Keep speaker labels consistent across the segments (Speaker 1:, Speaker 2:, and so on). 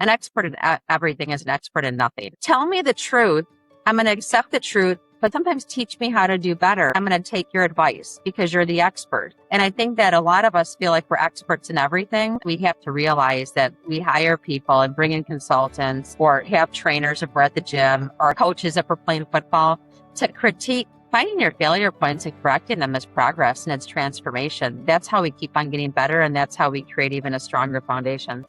Speaker 1: An expert in everything is an expert in nothing. Tell me the truth. I'm going to accept the truth, but sometimes teach me how to do better. I'm going to take your advice because you're the expert. And I think that a lot of us feel like we're experts in everything. We have to realize that we hire people and bring in consultants or have trainers if we're at the gym or coaches if we're playing football to critique. Finding your failure points and correcting them is progress and it's transformation. That's how we keep on getting better, and that's how we create even a stronger foundation.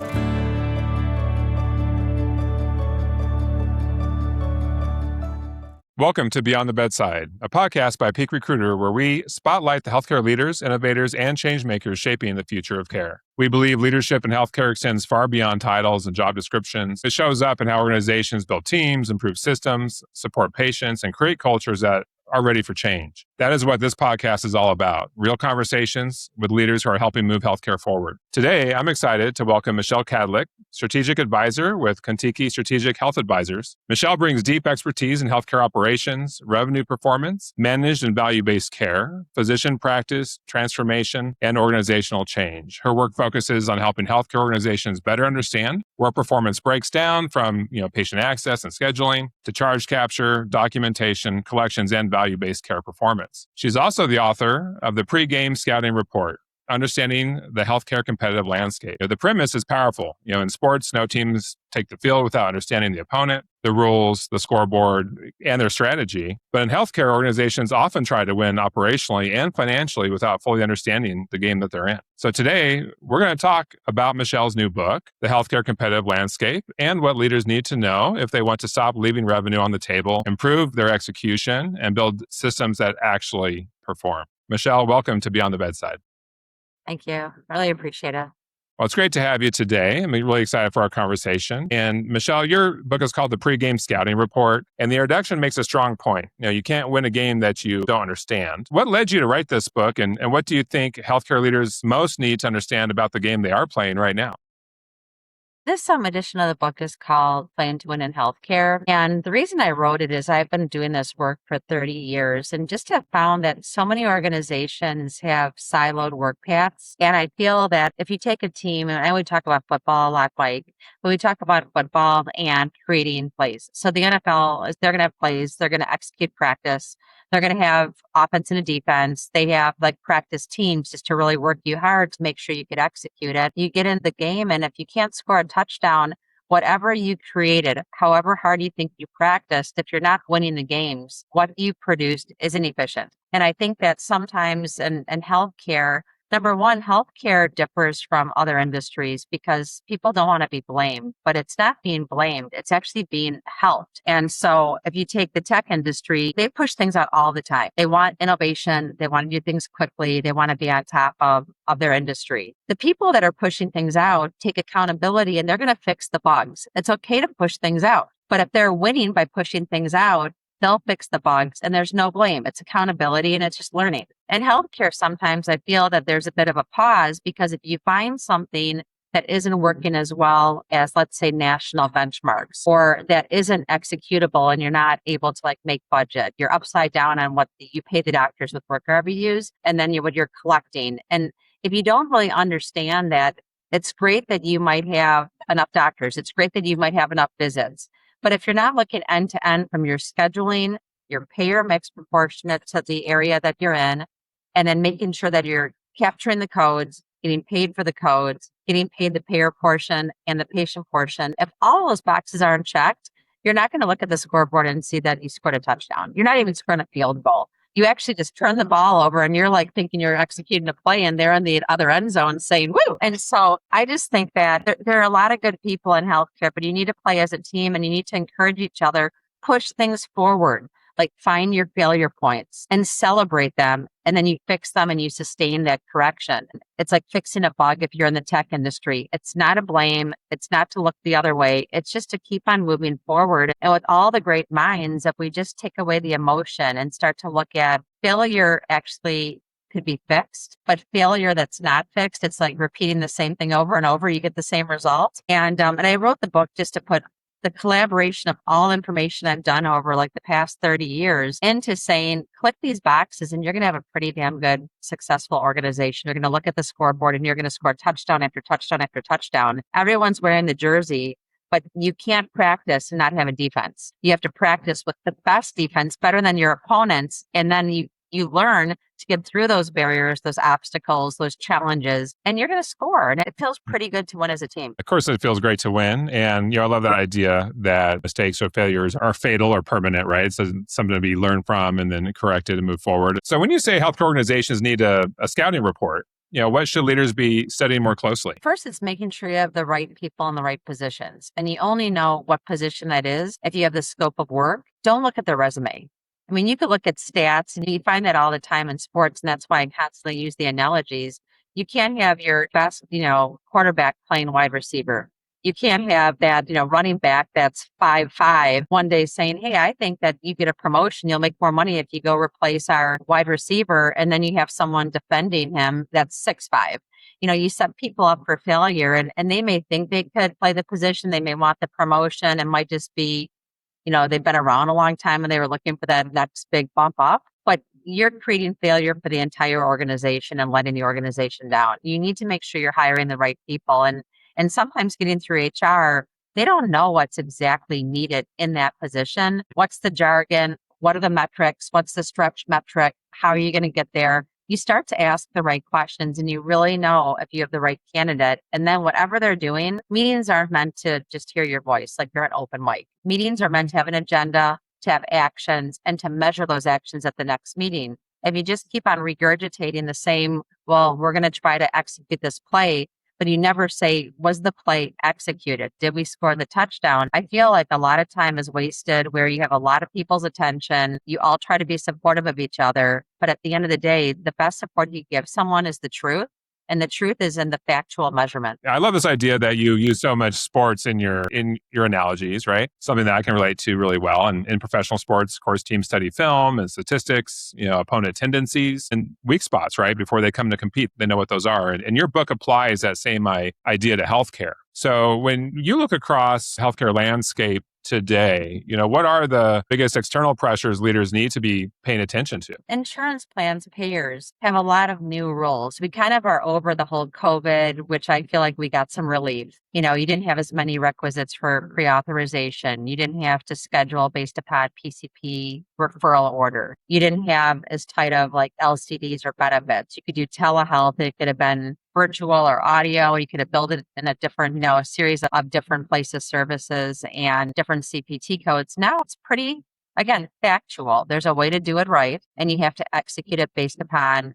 Speaker 2: Welcome to Beyond the Bedside, a podcast by Peak Recruiter where we spotlight the healthcare leaders, innovators, and change makers shaping the future of care. We believe leadership in healthcare extends far beyond titles and job descriptions. It shows up in how organizations build teams, improve systems, support patients, and create cultures that are ready for change. That is what this podcast is all about. Real conversations with leaders who are helping move healthcare forward. Today, I'm excited to welcome Michele Kadlec, Strategic Advisor with Kontiki Strategic Health Advisors. Michele brings deep expertise in healthcare operations, revenue performance, managed and value-based care, physician practice, transformation, and organizational change. Her work focuses on helping healthcare organizations better understand where performance breaks down from patient access and scheduling to charge capture, documentation, collections, and value-based care performance. She's also the author of the Pre-Game Scouting Report, Understanding the Healthcare Competitive Landscape. The premise is powerful. In sports, no teams take the field without understanding the opponent, the rules, the scoreboard, and their strategy. But in healthcare, organizations often try to win operationally and financially without fully understanding the game that they're in. So today, we're going to talk about Michele's new book, The Healthcare Competitive Landscape, and what leaders need to know if they want to stop leaving revenue on the table, improve their execution, and build systems that actually perform. Michele, welcome to Beyond the Bedside.
Speaker 1: Thank you. Really appreciate it.
Speaker 2: Well, it's great to have you today. I'm really excited for our conversation. And Michele, your book is called The Pre-Game Scouting Report, and the introduction makes a strong point. You can't win a game that you don't understand. What led you to write this book, and what do you think healthcare leaders most need to understand about the game they are playing right now?
Speaker 1: This edition of the book is called Playing to Win in Healthcare. And the reason I wrote it is I've been doing this work for 30 years and just have found that so many organizations have siloed work paths. And I feel that if you take a team, and I would talk about football a lot, but we talk about football and creating plays. So the NFL, they're going to have plays, they're going to execute practice. They're going to have offense and a defense. They have practice teams just to really work you hard to make sure you could execute it. You get in the game, and if you can't score a touchdown, whatever you created, however hard you think you practiced, if you're not winning the games, what you produced isn't efficient. And I think that sometimes in healthcare, number one, healthcare differs from other industries because people don't want to be blamed, but it's not being blamed. It's actually being helped. And so if you take the tech industry, they push things out all the time. They want innovation. They want to do things quickly. They want to be on top of their industry. The people that are pushing things out take accountability and they're going to fix the bugs. It's okay to push things out, but if they're winning by pushing things out, they'll fix the bugs and there's no blame. It's accountability and it's just learning. In healthcare, sometimes I feel that there's a bit of a pause because if you find something that isn't working as well as, let's say, national benchmarks, or that isn't executable and you're not able to make budget, you're upside down on what you pay the doctors with worker reviews and then what you're collecting. And if you don't really understand that, it's great that you might have enough doctors. It's great that you might have enough visits. But if you're not looking end to end from your scheduling, your payer mix proportionate to the area that you're in, and then making sure that you're capturing the codes, getting paid for the codes, getting paid the payer portion and the patient portion, if all those boxes aren't checked, you're not going to look at the scoreboard and see that you scored a touchdown. You're not even scoring a field goal. You actually just turn the ball over and you're thinking you're executing a play and they're in the other end zone saying, woo. And so I just think that there are a lot of good people in healthcare, but you need to play as a team and you need to encourage each other, push things forward, find your failure points and celebrate them. And then you fix them and you sustain that correction. It's like fixing a bug if you're in the tech industry. It's not a blame. It's not to look the other way. It's just to keep on moving forward. And with all the great minds, if we just take away the emotion and start to look at failure actually could be fixed, but failure that's not fixed, it's like repeating the same thing over and over. You get the same result. And I wrote the book just to put the collaboration of all information I've done over the past 30 years into saying, click these boxes and you're going to have a pretty damn good, successful organization. You're going to look at the scoreboard and you're going to score touchdown after touchdown after touchdown. Everyone's wearing the jersey, but you can't practice and not have a defense. You have to practice with the best defense, better than your opponents. And then you learn to get through those barriers, those obstacles, those challenges, and you're going to score. And it feels pretty good to win as a team.
Speaker 2: Of course, it feels great to win. And, I love that idea that mistakes or failures are fatal or permanent, right? So something to be learned from and then corrected and move forward. So when you say healthcare organizations need a scouting report, what should leaders be studying more closely?
Speaker 1: First, it's making sure you have the right people in the right positions. And you only know what position that is if you have the scope of work. Don't look at their resume. I mean, you could look at stats, and you find that all the time in sports, and that's why I constantly use the analogies. You can't have your best, quarterback playing wide receiver. You can't have that, running back that's 5'5" one day saying, hey, I think that you get a promotion. You'll make more money if you go replace our wide receiver. And then you have someone defending him that's 6'5". You set people up for failure, and they may think they could play the position. They may want the promotion. It might just be they've been around a long time and they were looking for that next big bump up, but you're creating failure for the entire organization and letting the organization down. You need to make sure you're hiring the right people. And sometimes getting through HR, they don't know what's exactly needed in that position. What's the jargon? What are the metrics? What's the stretch metric? How are you going to get there? You start to ask the right questions and you really know if you have the right candidate. And then whatever they're doing, meetings aren't meant to just hear your voice like you're an open mic. Meetings are meant to have an agenda, to have actions, and to measure those actions at the next meeting. If you just keep on regurgitating the same, well, we're going to try to execute this play, but you never say, was the play executed? Did we score the touchdown? I feel like a lot of time is wasted where you have a lot of people's attention. You all try to be supportive of each other. But at the end of the day, the best support you give someone is the truth. And the truth is in the factual measurement.
Speaker 2: I love this idea that you use so much sports in your analogies, right? Something that I can relate to really well. And in professional sports, of course, teams study film and statistics, opponent tendencies and weak spots, right? Before they come to compete, they know what those are. And your book applies that same idea to healthcare. So when you look across healthcare landscape today, what are the biggest external pressures leaders need to be paying attention to?
Speaker 1: Insurance plans, payers have a lot of new rules. We kind of are over the whole COVID, which I feel like we got some relief. You didn't have as many requisites for pre-authorization. You didn't have to schedule based upon PCP referral order. You didn't have as tight of like LCDs or benefits. You could do telehealth. It could have been virtual or audio. You could have built it in a different, a series of different places, services, and different CPT codes. Now it's pretty, again, factual. There's a way to do it right, and you have to execute it based upon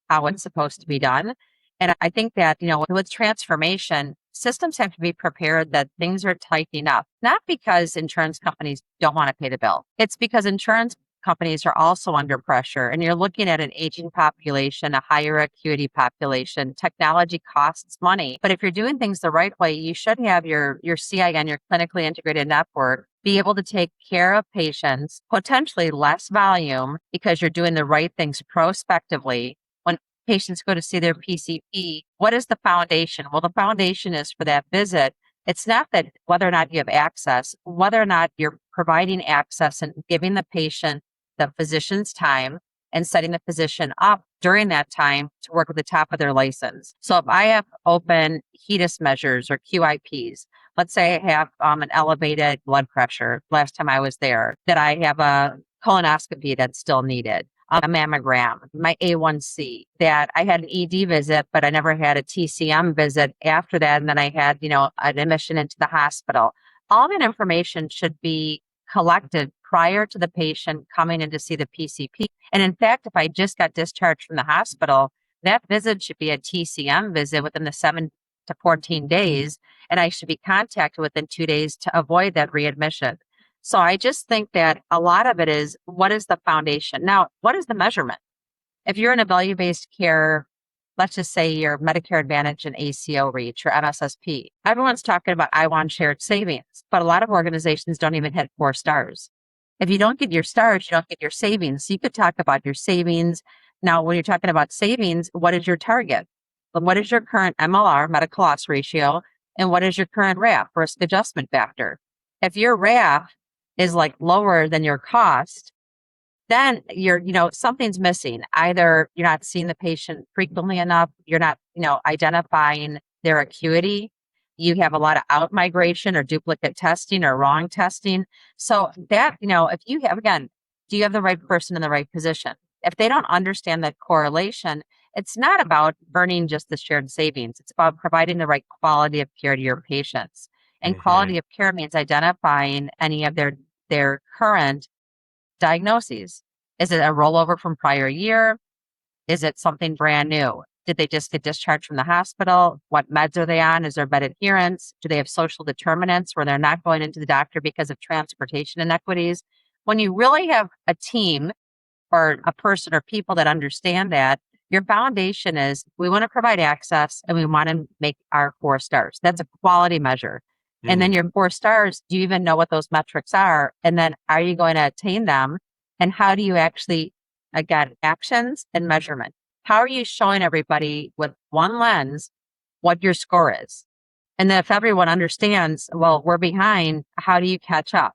Speaker 1: how it's supposed to be done. And I think that, with transformation, systems have to be prepared that things are tightening up, not because insurance companies don't want to pay the bill. It's because insurance companies are also under pressure, and you're looking at an aging population, a higher acuity population. Technology costs money, but if you're doing things the right way, you should have your CIN, your clinically integrated network, be able to take care of patients, potentially less volume because you're doing the right things prospectively. When patients go to see their PCP, what is the foundation? Well, the foundation is for that visit. It's not that whether or not you have access, whether or not you're providing access and giving the patient the physician's time and setting the physician up during that time to work with the top of their license. So if I have open HEDIS measures or QIPs, let's say I have an elevated blood pressure last time I was there, that I have a colonoscopy that's still needed, a mammogram, my A1C, that I had an ED visit, but I never had a TCM visit after that. And then I had, an admission into the hospital. All that information should be collected prior to the patient coming in to see the PCP. And in fact, if I just got discharged from the hospital, that visit should be a TCM visit within the 7 to 14 days. And I should be contacted within 2 days to avoid that readmission. So I just think that a lot of it is, what is the foundation? Now, what is the measurement? If you're in a value-based care, let's just say your Medicare Advantage and ACO REACH or MSSP, everyone's talking about, I want shared savings, but a lot of organizations don't even hit 4 stars. If you don't get your stars, you don't get your savings. So you could talk about your savings. Now, when you're talking about savings, what is your target? What is your current MLR, medical loss ratio, and what is your current RAF, risk adjustment factor? If your RAF is like lower than your cost, then something's missing. Either you're not seeing the patient frequently enough, you're not, identifying their acuity. You have a lot of out migration or duplicate testing or wrong testing. So that, if you have, again, do you have the right person in the right position? If they don't understand that correlation, it's not about earning just the shared savings. It's about providing the right quality of care to your patients. And
Speaker 2: Hmm.
Speaker 1: quality of care means identifying any of their current diagnoses. Is it a rollover from prior year? Is it something brand new? Did they just get discharged from the hospital? What meds are they on? Is there bed adherence? Do they have social determinants where they're not going into the doctor because of transportation inequities? When you really have a team or a person or people that understand that, your foundation is we want to provide access and we want to make our 4 stars. That's a quality measure. And then
Speaker 2: Mm.
Speaker 1: your 4 stars, do you even know what those metrics are? And then are you going to attain them? And how do you actually, again, actions and measurement? How are you showing everybody with one lens what your score is? And then if everyone understands, well, we're behind, how do you catch up?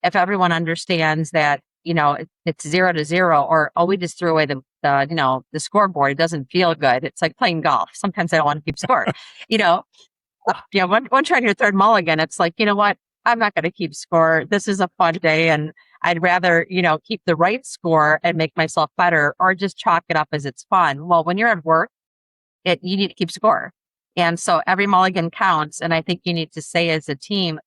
Speaker 1: If everyone understands that, it's 0 to 0 or, oh, we just threw away the scoreboard. It doesn't feel good. It's like playing golf. Sometimes I don't want to keep score, you know, one trying your third mulligan, it's like, you know what? I'm not going to keep score. This is a fun day. And I'd rather, keep the right score and make myself better or just chalk it up as it's fun. Well, when you're at work, you need to keep score. And so every mulligan counts. And I think you need to say as a team,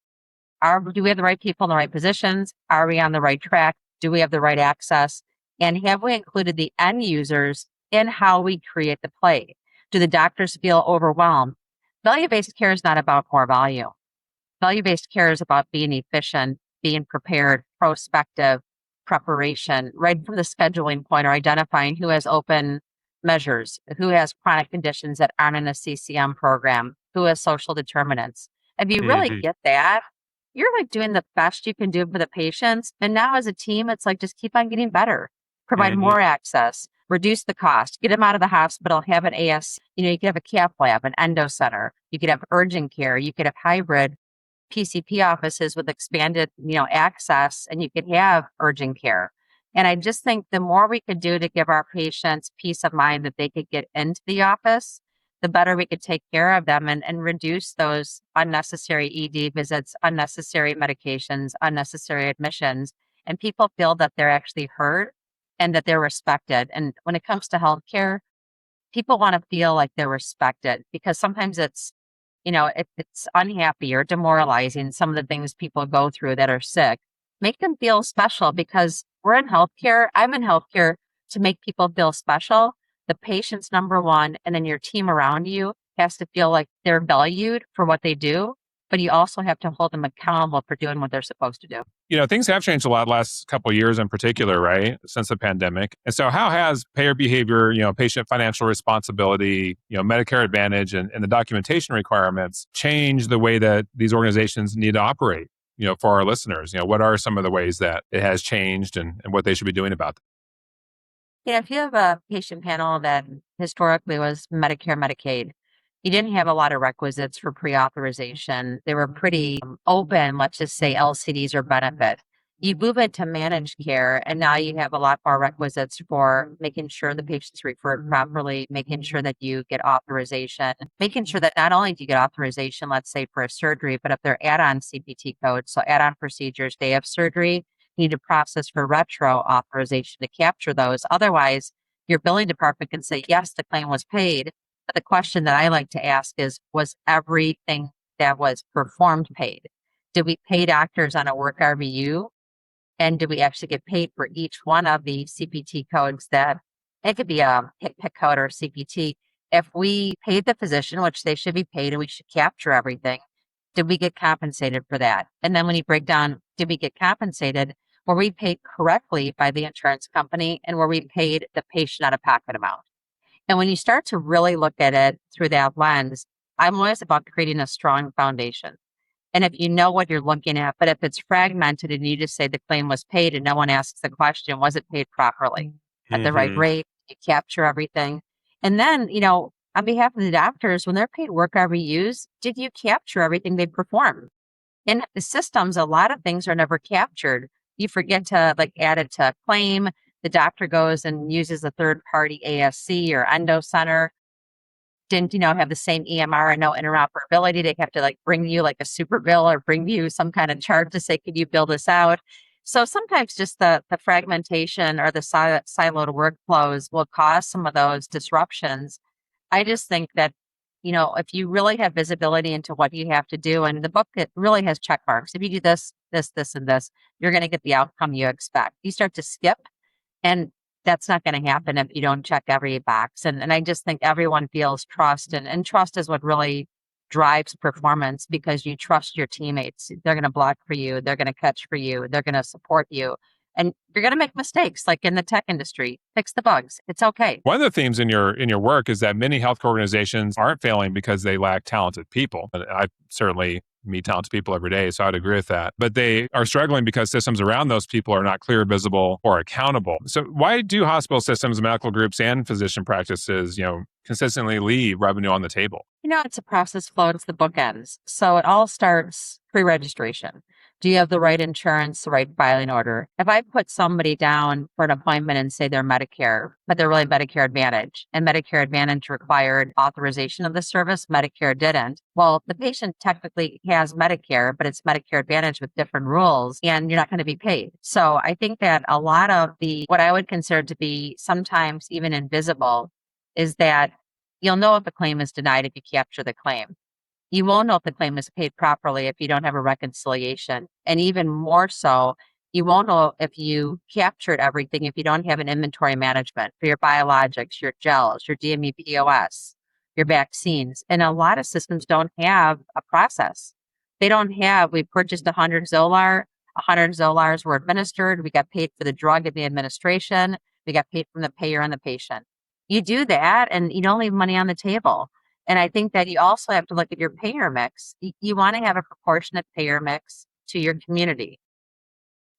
Speaker 1: do we have the right people in the right positions? Are we on the right track? Do we have the right access? And have we included the end users in how we create the play? Do the doctors feel overwhelmed? Value-based care is not about more volume. Value-based care is about being efficient, being prepared, prospective, preparation, right from the scheduling point or identifying who has open measures, who has chronic conditions that aren't in a CCM program, who has social determinants. If you really
Speaker 2: Hmm.
Speaker 1: get that, you're like doing the best you can do for the patients. And now as a team, it's like just keep on getting better, provide
Speaker 2: Hmm.
Speaker 1: more access, reduce the cost, get them out of the hospital, have an AS, you could have a cath lab, an endo center, you could have urgent care, you could have hybrid PCP offices with expanded, access, and you could have urgent care. And I just think the more we could do to give our patients peace of mind that they could get into the office, the better we could take care of them and reduce those unnecessary ED visits, unnecessary medications, unnecessary admissions. And people feel that they're actually heard and that they're respected. And when it comes to healthcare, people want to feel like they're respected because sometimes it's unhappy or demoralizing, some of the things people go through that are sick. Make them feel special because we're in healthcare. I'm in healthcare to make people feel special. The patient's number one, and then your team around you has to feel like they're valued for what they do, but you also have to hold them accountable for doing what they're supposed to do.
Speaker 2: Things have changed a lot last couple of years in particular, right? Since the pandemic. And so how has payer behavior, patient financial responsibility, Medicare Advantage and the documentation requirements changed the way that these organizations need to operate, for our listeners? What are some of the ways that it has changed and what they should be doing about that?
Speaker 1: Yeah, if you have a patient panel that historically was Medicare, Medicaid, you didn't have a lot of requisites for pre-authorization. They were pretty open, let's just say LCDs or benefit. You move into managed care, and now you have a lot more requisites for making sure the patient's referred properly, making sure that you get authorization, making sure that not only do you get authorization, let's say for a surgery, but if they're add-on CPT codes, so add-on procedures, day of surgery, you need to process for retro authorization to capture those. Otherwise, your billing department can say, yes, the claim was paid. But the question that I like to ask is, was everything that was performed paid? Did we pay doctors on a work RVU? And do we actually get paid for each one of the CPT codes that it could be a HCPCS code or CPT? If we paid the physician, which they should be paid and we should capture everything, did we get compensated for that? And then when you break down, did we get compensated? Were we paid correctly by the insurance company and were we paid the patient out of pocket amount? And when you start to really look at it through that lens, I'm always about creating a strong foundation. And if you know what you're looking at, but if it's fragmented and you just say the claim was paid and no one asks the question, was it paid properly at the right
Speaker 2: Hmm.
Speaker 1: rate? You capture everything. And then, on behalf of the doctors, when they're paid work RVUs, did you capture everything they performed? In the systems, a lot of things are never captured. You forget to add it to a claim. The doctor goes and uses a third party ASC or endo center didn't, have the same EMR and no interoperability. They have to like bring you like a super bill or bring you some kind of chart to say, could you build this out? So sometimes just the fragmentation or the siloed workflows will cause some of those disruptions. I just think that, if you really have visibility into what you have to do, and the book, it really has check marks. If you do this, this, this, and this, you're going to get the outcome you expect. You start to skip, and that's not going to happen if you don't check every box. And I just think everyone feels trust, and trust is what really drives performance, because you trust your teammates. They're going to block for you. They're going to catch for you. They're going to support you. And you're going to make mistakes like in the tech industry. Fix the bugs. It's okay.
Speaker 2: One of the themes in your work is that many healthcare organizations aren't failing because they lack talented people. And I certainly meet talented people every day, so I'd agree with that. But they are struggling because systems around those people are not clear, visible, or accountable. So why do hospital systems, medical groups, and physician practices, consistently leave revenue on the table?
Speaker 1: It's a process flow. It's the bookends. So it all starts pre-registration. Do you have the right insurance, the right filing order? If I put somebody down for an appointment and say they're Medicare, but they're really Medicare Advantage, and Medicare Advantage required authorization of the service, Medicare didn't. Well, the patient technically has Medicare, but it's Medicare Advantage with different rules, and you're not going to be paid. So I think that a lot of what I would consider to be sometimes even invisible is that you'll know if a claim is denied if you capture the claim. You won't know if the claim is paid properly if you don't have a reconciliation. And even more so, you won't know if you captured everything if you don't have an inventory management for your biologics, your gels, your DME POS, your vaccines. And a lot of systems don't have a process. They don't have, we purchased 100 Zolars, 100 Zolars were administered. We got paid for the drug and the administration. We got paid from the payer and the patient. You do that and you don't leave money on the table. And I think that you also have to look at your payer mix. You want to have a proportionate payer mix to your community.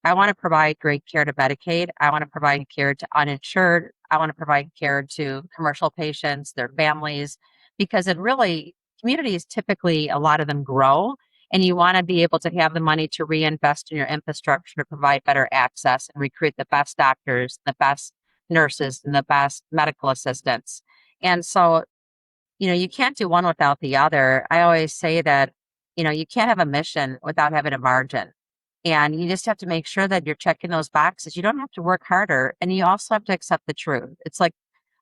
Speaker 1: I want to provide great care to Medicaid. I want to provide care to uninsured. I want to provide care to commercial patients, their families, because communities typically, a lot of them grow, and you want to be able to have the money to reinvest in your infrastructure to provide better access and recruit the best doctors, the best nurses, and the best medical assistants. And so you can't do one without the other. I always say that, you can't have a mission without having a margin. And you just have to make sure that you're checking those boxes. You don't have to work harder. And you also have to accept the truth. It's like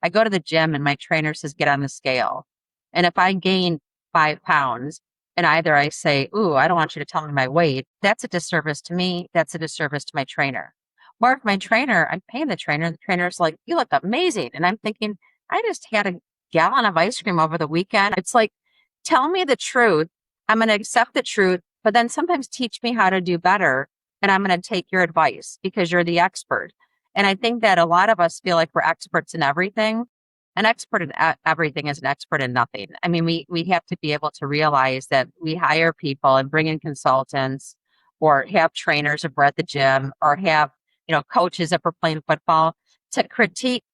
Speaker 1: I go to the gym and my trainer says, get on the scale. And if I gain 5 pounds and either I say, ooh, I don't want you to tell me my weight, that's a disservice to me. That's a disservice to my trainer. Or if I'm paying the trainer's like, you look amazing. And I'm thinking, I just had a gallon of ice cream over the weekend. It's like, tell me the truth. I'm going to accept the truth, but then sometimes teach me how to do better. And I'm going to take your advice because you're the expert. And I think that a lot of us feel like we're experts in everything. An expert in everything is an expert in nothing. I mean, we have to be able to realize that we hire people and bring in consultants or have trainers if we're at the gym or have, coaches if we're playing football to critique.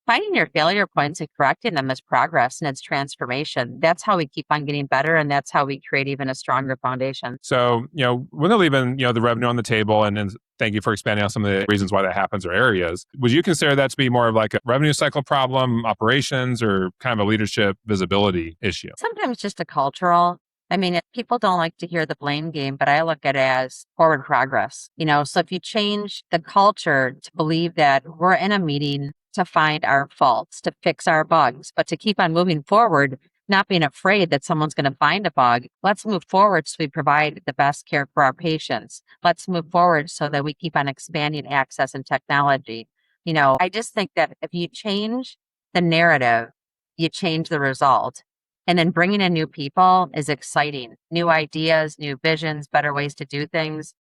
Speaker 1: Finding your failure points and correcting them is progress and it's transformation. That's how we keep on getting better. And that's how we create even a stronger foundation.
Speaker 2: So, when they're leaving, the revenue on the table, and thank you for expanding on some of the reasons why that happens or areas, would you consider that to be more of like a revenue cycle problem, operations, or kind of a leadership visibility issue?
Speaker 1: Sometimes just a cultural. I mean, people don't like to hear the blame game, but I look at it as forward progress. So if you change the culture to believe that we're in a meeting to find our faults, to fix our bugs, but to keep on moving forward, not being afraid that someone's going to find a bug. Let's move forward so we provide the best care for our patients. Let's move forward so that we keep on expanding access and technology. I just think that if you change the narrative, you change the result. And then bringing in new people is exciting. New ideas, new visions, better ways to do things.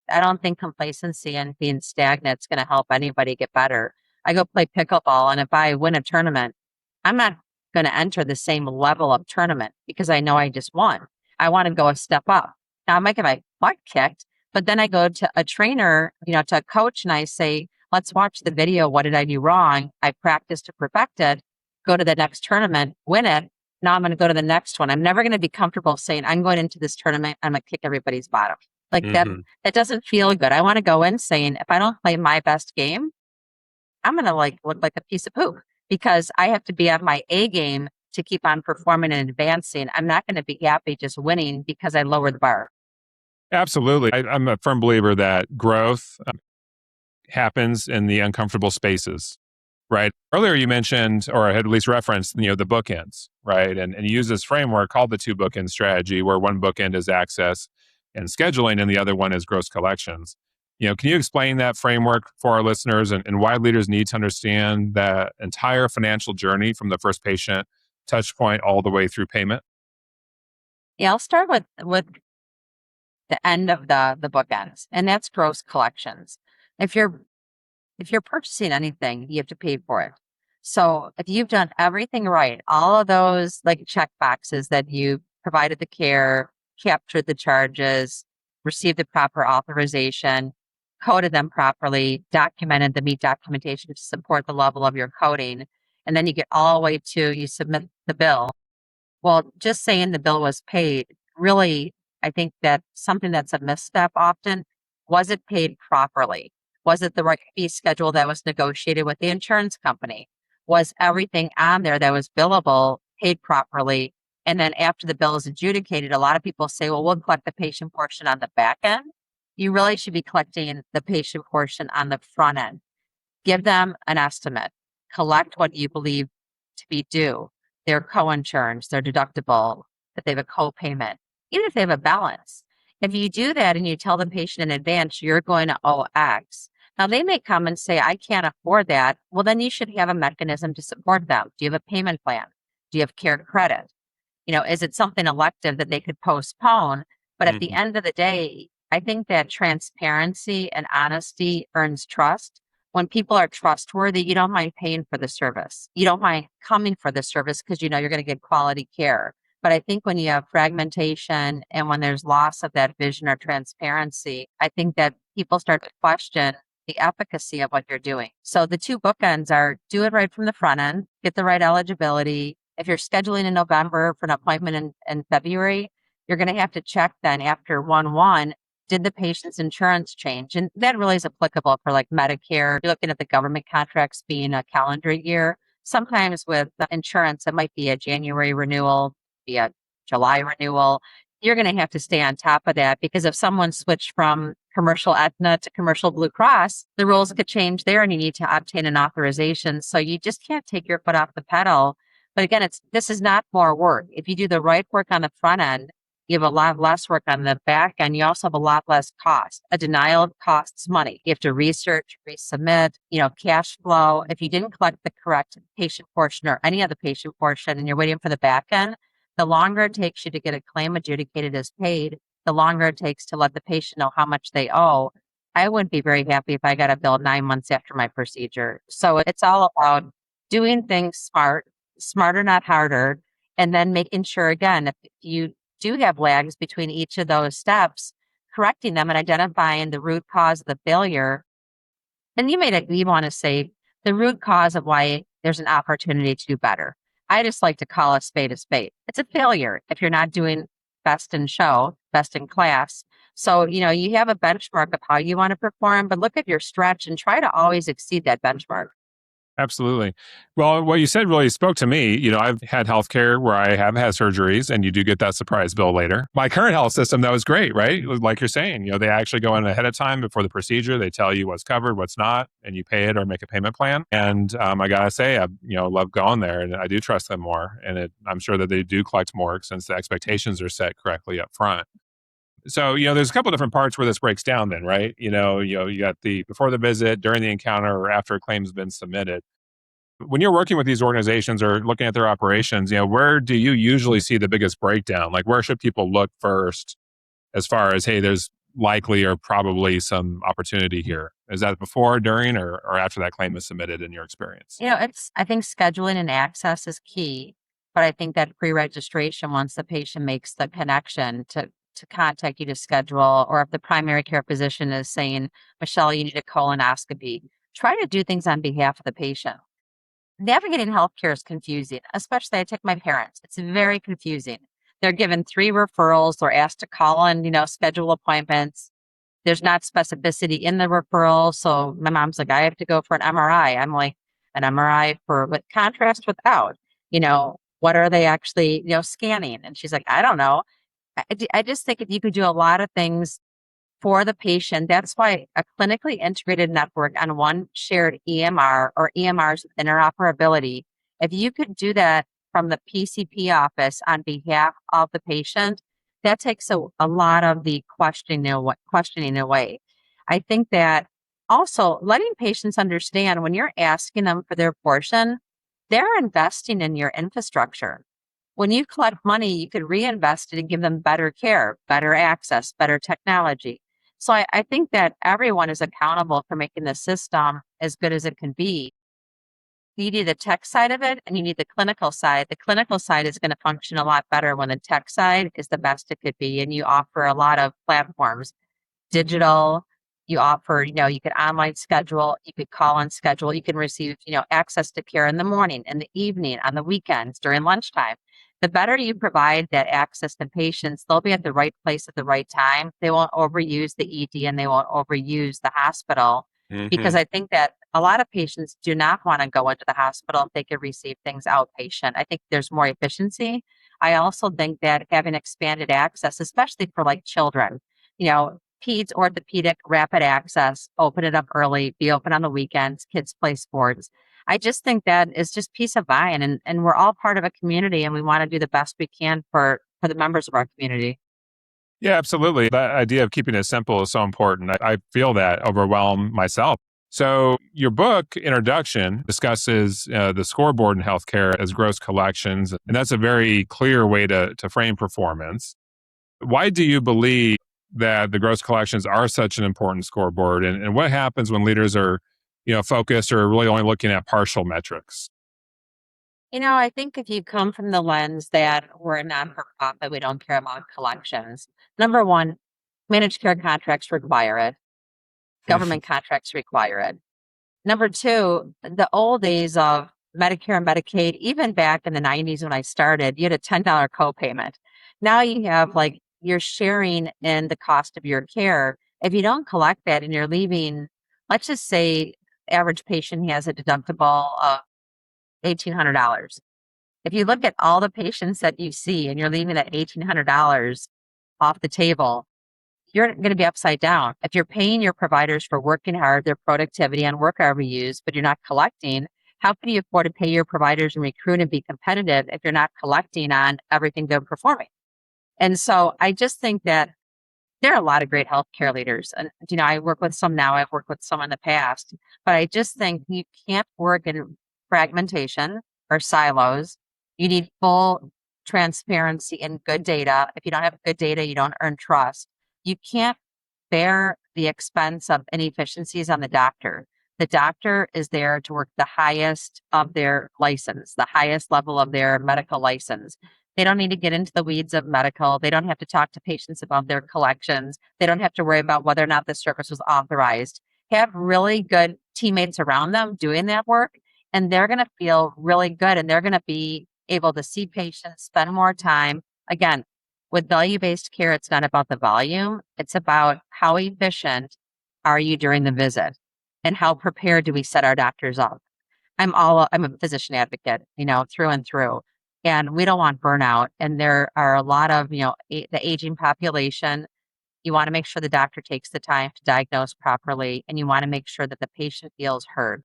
Speaker 1: I don't think complacency and being stagnant is going to help anybody get better. I go play pickleball, and if I win a tournament, I'm not going to enter the same level of tournament because I know I just won. I want to go a step up. Now I might get my butt kicked, but then I go to a trainer, to a coach, and I say, let's watch the video. What did I do wrong? I practice to perfect it, go to the next tournament, win it. Now I'm going to go to the next one. I'm never going to be comfortable saying, I'm going into this tournament, I'm going to kick everybody's bottom. Like that doesn't feel good. I want to go in saying, if I don't play my best game, I'm going to look like a piece of poop because I have to be at my A game to keep on performing and advancing. I'm not going to be happy just winning because I lowered the bar.
Speaker 2: Absolutely. I'm a firm believer that growth happens in the uncomfortable spaces, right? Earlier you mentioned, or had at least referenced, the bookends, right? And you use this framework called the two bookend strategy, where one bookend is access and scheduling, and the other one is gross collections. Can you explain that framework for our listeners and why leaders need to understand that entire financial journey from the first patient touch point all the way through payment?
Speaker 1: Yeah, I'll start with the end of the bookends, and that's gross collections. If you're purchasing anything, you have to pay for it. So if you've done everything right, all of those like check boxes that you provided the care, captured the charges, received the proper authorization, coded them properly, documented the meet documentation to support the level of your coding, and then you get all the way to you submit the bill. Well, just saying the bill was paid, really, I think that something that's a misstep often, was it paid properly? Was it the right fee schedule that was negotiated with the insurance company? Was everything on there that was billable paid properly? And then after the bill is adjudicated, a lot of people say, well, we'll collect the patient portion on the back end. You really should be collecting the patient portion on the front end. Give them an estimate. Collect what you believe to be due, their co-insurance, their deductible, that they have a co-payment, even if they have a balance. If you do that and you tell the patient in advance, you're going to owe X. Now, they may come and say, I can't afford that. Well, then you should have a mechanism to support them. Do you have a payment plan? Do you have care credit? Is it something elective that they could postpone? But at the end of the day, I think that transparency and honesty earns trust. When people are trustworthy, you don't mind paying for the service. You don't mind coming for the service because you know you're going to get quality care. But I think when you have fragmentation and when there's loss of that vision or transparency, I think that people start to question the efficacy of what you're doing. So the two bookends are do it right from the front end, get the right eligibility. If you're scheduling in November for an appointment in February, you're going to have to check then after 1/1, did the patient's insurance change? And that really is applicable for like Medicare. You're looking at the government contracts being a calendar year. Sometimes with the insurance, it might be a January renewal, be a July renewal. You're going to have to stay on top of that because if someone switched from commercial Aetna to commercial Blue Cross, the rules could change there and you need to obtain an authorization. So you just can't take your foot off the pedal. But again, this is not more work. If you do the right work on the front end, you have a lot less work on the back end. You also have a lot less cost. A denial costs money. You have to research, resubmit, cash flow. If you didn't collect the correct patient portion or any of the patient portion and you're waiting for the back end, the longer it takes you to get a claim adjudicated as paid, the longer it takes to let the patient know how much they owe. I wouldn't be very happy if I got a bill 9 months after my procedure. So it's all about doing things smarter, not harder, and then making sure, again, if you do have lags between each of those steps, correcting them and identifying the root cause of the failure. And you want to say the root cause of why there's an opportunity to do better. I just like to call a spade a spade. It's a failure if you're not doing best in show, best in class. So, you have a benchmark of how you want to perform, but look at your stretch and try to always exceed that benchmark.
Speaker 2: Absolutely. Well, what you said really spoke to me. I've had healthcare where I have had surgeries and you do get that surprise bill later. My current health system, that was great, right? Like you're saying, they actually go in ahead of time before the procedure. They tell you what's covered, what's not, and you pay it or make a payment plan. And I got to say, I love going there and I do trust them more. And I'm sure that they do collect more since the expectations are set correctly up front. So, there's a couple different parts where this breaks down then, right? You got the before the visit, during the encounter, or after a claim's been submitted. When you're working with these organizations or looking at their operations, where do you usually see the biggest breakdown? Like where should people look first as far as, hey, there's likely or probably some opportunity here? Is that before, during, or after that claim is submitted in your experience?
Speaker 1: I think scheduling and access is key, but I think that pre-registration, once the patient makes the connection to contact you to schedule, or if the primary care physician is saying, Michele, you need a colonoscopy, try to do things on behalf of the patient. Navigating healthcare is confusing, especially I take my parents. It's very confusing. They're given 3 referrals. They're asked to call and, schedule appointments. There's not specificity in the referral. So my mom's like, I have to go for an MRI. I'm like, an MRI with contrast without, What are they actually, scanning? And she's like, I don't know. I just think if you could do a lot of things for the patient, that's why a clinically integrated network on one shared EMR or EMRs with interoperability, if you could do that from the PCP office on behalf of the patient, that takes a lot of the questioning away. I think that also letting patients understand when you're asking them for their portion, they're investing in your infrastructure. When you collect money, you could reinvest it and give them better care, better access, better technology. So I think that everyone is accountable for making the system as good as it can be. You need the tech side of it and you need the clinical side. The clinical side is going to function a lot better when the tech side is the best it could be. And you offer a lot of platforms, digital. You offer, you could online schedule, you could call and schedule, you can receive, access to care in the morning, in the evening, on the weekends, during lunchtime. The better you provide that access to patients, they'll be at the right place at the right time. They won't overuse the ED and they won't overuse the hospital because I think that a lot of patients do not want to go into the hospital if they can receive things outpatient. I think there's more efficiency. I also think that having expanded access, especially for like children, peds orthopedic rapid access, open it up early, be open on the weekends, kids play sports. I just think that is just peace of mind and we're all part of a community and we want to do the best we can for the members of our community.
Speaker 2: Yeah, absolutely. That idea of keeping it simple is so important. I feel that overwhelm myself. So, your book introduction discusses the scoreboard in healthcare as gross collections, and that's a very clear way to frame performance. Why do you believe that the gross collections are such an important scoreboard, and what happens when leaders are, focused or really only looking at partial metrics?
Speaker 1: I think if you come from the lens that we're a non-for-profit, we don't care about collections. Number one, managed care contracts require it. Government contracts require it. Number two, the old days of Medicare and Medicaid, even back in the 90s when I started, you had a $10 copayment. Now you have like you're sharing in the cost of your care. If you don't collect that and you're leaving, let's just say average patient has a deductible of $1,800. If you look at all the patients that you see and you're leaving that $1,800 off the table, you're going to be upside down. If you're paying your providers for working hard, their productivity and work hour use, but you're not collecting, how can you afford to pay your providers and recruit and be competitive if you're not collecting on everything they're performing? And so I just think that there are a lot of great healthcare leaders. And, I work with some now, I've worked with some in the past, but I just think you can't work in fragmentation or silos. You need full transparency and good data. If you don't have good data, you don't earn trust. You can't bear the expense of inefficiencies on the doctor. The doctor is there to work the highest of their license, the highest level of their medical license. They don't need to get into the weeds of medical. They don't have to talk to patients about their collections. They don't have to worry about whether or not the service was authorized. Have really good teammates around them doing that work, and they're going to feel really good and they're going to be able to see patients, spend more time. Again, with value-based care, it's not about the volume. It's about how efficient are you during the visit and how prepared do we set our doctors up. I'm a physician advocate, through and through. And we don't want burnout. And there are a lot of, the aging population. You want to make sure the doctor takes the time to diagnose properly, and you want to make sure that the patient feels heard.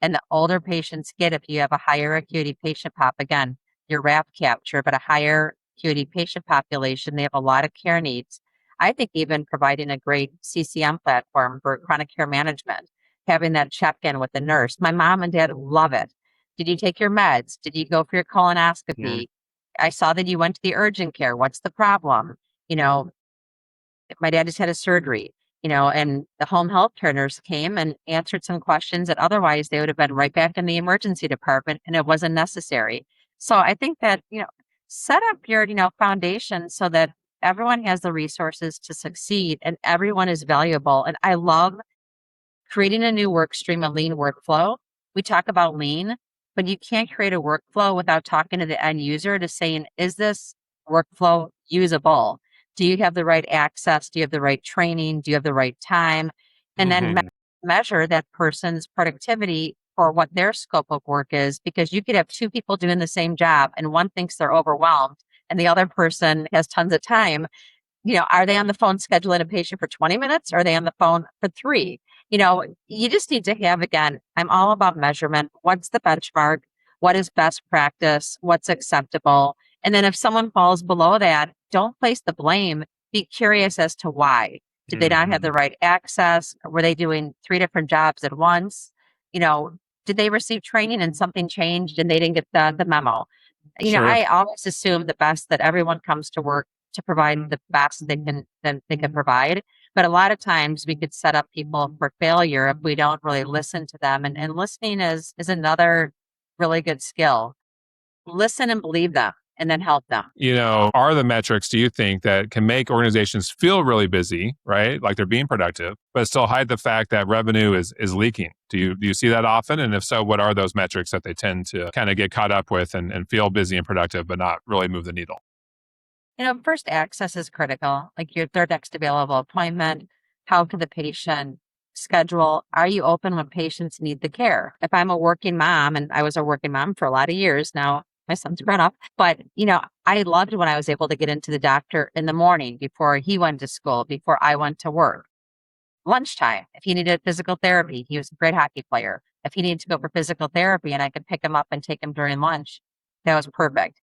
Speaker 1: And the older patients get, if you have a higher acuity patient pop, again, your RAP capture, but a higher acuity patient population, they have a lot of care needs. I think even providing a great CCM platform for chronic care management, having that check-in with the nurse. My mom and dad love it. Did you take your meds? Did you go for your colonoscopy? I saw that you went to the urgent care. What's the problem? My dad just had a surgery, and the home health care nurse came and answered some questions that otherwise they would have been right back in the emergency department and it wasn't necessary. So I think that, set up your, foundation so that everyone has the resources to succeed and everyone is valuable. And I love creating a new work stream, a lean workflow. We talk about lean, but you can't create a workflow without talking to the end user to saying, is this workflow usable? Do you have the right access? Do you have the right training? Do you have the right time? And then measure that person's productivity for what their scope of work is, because you could have two people doing the same job and one thinks they're overwhelmed and the other person has tons of time. Are they on the phone scheduling a patient for 20 minutes? Or are they on the phone for 3? You just need to have, again, I'm all about measurement. What's the benchmark? What is best practice? What's acceptable? And then if someone falls below that, don't place the blame. Be curious as to why. Did they not have the right access? Were they doing 3 different jobs at once? You know, did they receive training and something changed and they didn't get the memo?
Speaker 2: Sure.
Speaker 1: I always assume the best, that everyone comes to work to provide the best they can provide. But a lot of times we could set up people for failure if we don't really listen to them. And listening is another really good skill. Listen and believe them and then help them.
Speaker 2: Are the metrics, do you think, that can make organizations feel really busy, right? Like they're being productive, but still hide the fact that revenue is leaking? Do you see that often? And if so, what are those metrics that they tend to kind of get caught up with and feel busy and productive, but not really move the needle?
Speaker 1: First, access is critical. Like your third next available appointment, how can the patient schedule? Are you open when patients need the care? If I'm a working mom, and I was a working mom for a lot of years now, my son's grown up, but I loved when I was able to get into the doctor in the morning before he went to school, before I went to work. Lunchtime, if he needed physical therapy, he was a great hockey player. If he needed to go for physical therapy and I could pick him up and take him during lunch, that was perfect.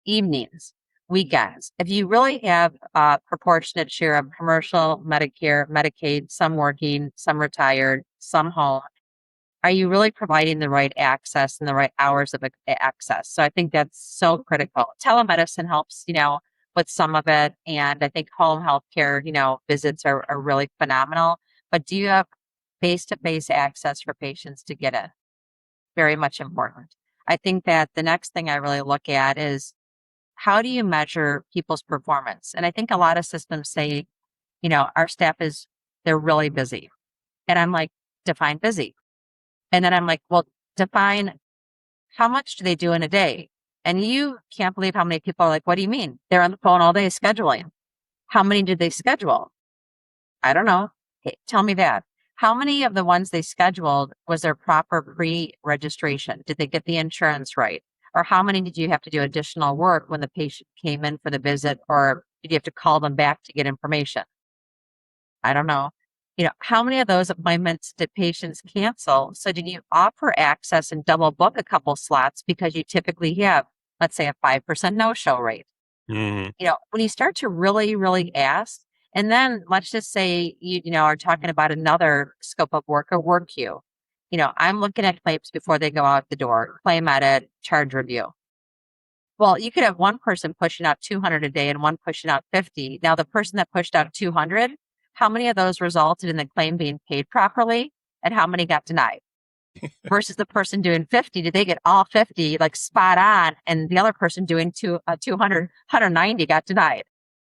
Speaker 1: Evenings, weekends. If you really have a proportionate share of commercial, Medicare, Medicaid, some working, some retired, some home, are you really providing the right access and the right hours of access? So I think that's so critical. Telemedicine helps, with some of it. And I think home healthcare, visits are really phenomenal. But do you have face-to-face access for patients to get it? Very much important. I think that the next thing I really look at is, how do you measure people's performance? And I think a lot of systems say, our staff they're really busy. And I'm like, define busy. And then I'm like, well, define how much do they do in a day? And you can't believe how many people are like, what do you mean? They're on the phone all day scheduling. How many did they schedule? I don't know. Hey, tell me that. How many of the ones they scheduled was there proper pre-registration? Did they get the insurance right? Or how many did you have to do additional work when the patient came in for the visit? Or did you have to call them back to get information? I don't know. How many of those appointments did patients cancel? So did you offer access and double book a couple slots because you typically have, let's say, a 5% no-show rate? When you start to really, really ask, and then let's just say you are talking about another scope of work, or work queue. I'm looking at claims before they go out the door, claim edit, charge review. Well, you could have one person pushing out 200 a day and one pushing out 50. Now, the person that pushed out 200, how many of those resulted in the claim being paid properly, and how many got denied? Versus the person doing 50, did they get all 50 like spot on, and the other person doing 200, 190 got denied?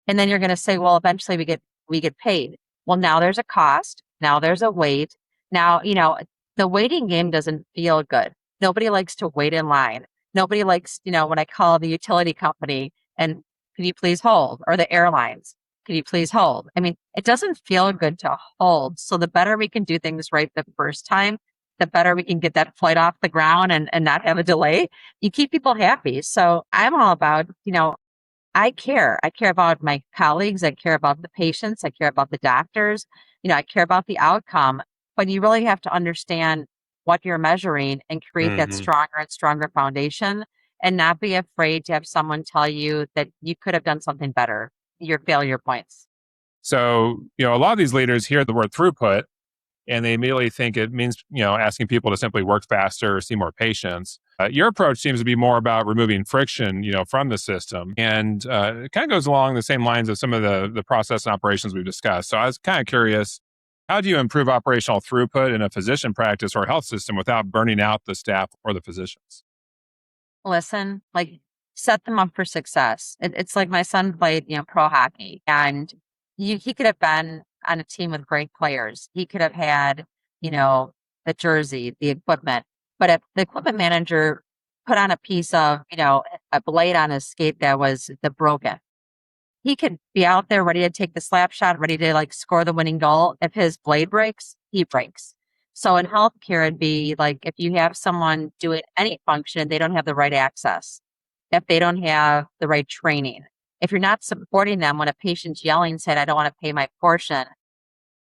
Speaker 1: And then you're going to say, well, eventually we get paid. Well, now there's a cost. Now there's a wait. Now, the waiting game doesn't feel good. Nobody likes to wait in line. Nobody likes, when I call the utility company and, can you please hold? Or the airlines, can you please hold? I mean, it doesn't feel good to hold. So the better we can do things right the first time, the better we can get that flight off the ground and not have a delay. You keep people happy. So I'm all about, I care. I care about my colleagues. I care about the patients. I care about the doctors. I care about the outcome. But you really have to understand what you're measuring and create that stronger and stronger foundation, and not be afraid to have someone tell you that you could have done something better, your failure points.
Speaker 2: So, a lot of these leaders hear the word throughput and they immediately think it means, asking people to simply work faster or see more patients. Your approach seems to be more about removing friction, from the system. And it kind of goes along the same lines of some of the process and operations we've discussed. So I was kind of curious, how do you improve operational throughput in a physician practice or health system without burning out the staff or the physicians?
Speaker 1: Listen, like, set them up for success. It's like my son played, pro hockey, and he could have been on a team with great players. He could have had, the jersey, the equipment. But if the equipment manager put on a piece of, a blade on his skate that was broken, he could be out there ready to take the slap shot, ready to score the winning goal. If his blade breaks, he breaks. So in healthcare, it'd be like if you have someone doing any function and they don't have the right access, if they don't have the right training, if you're not supporting them when a patient's yelling, saying, I don't want to pay my portion,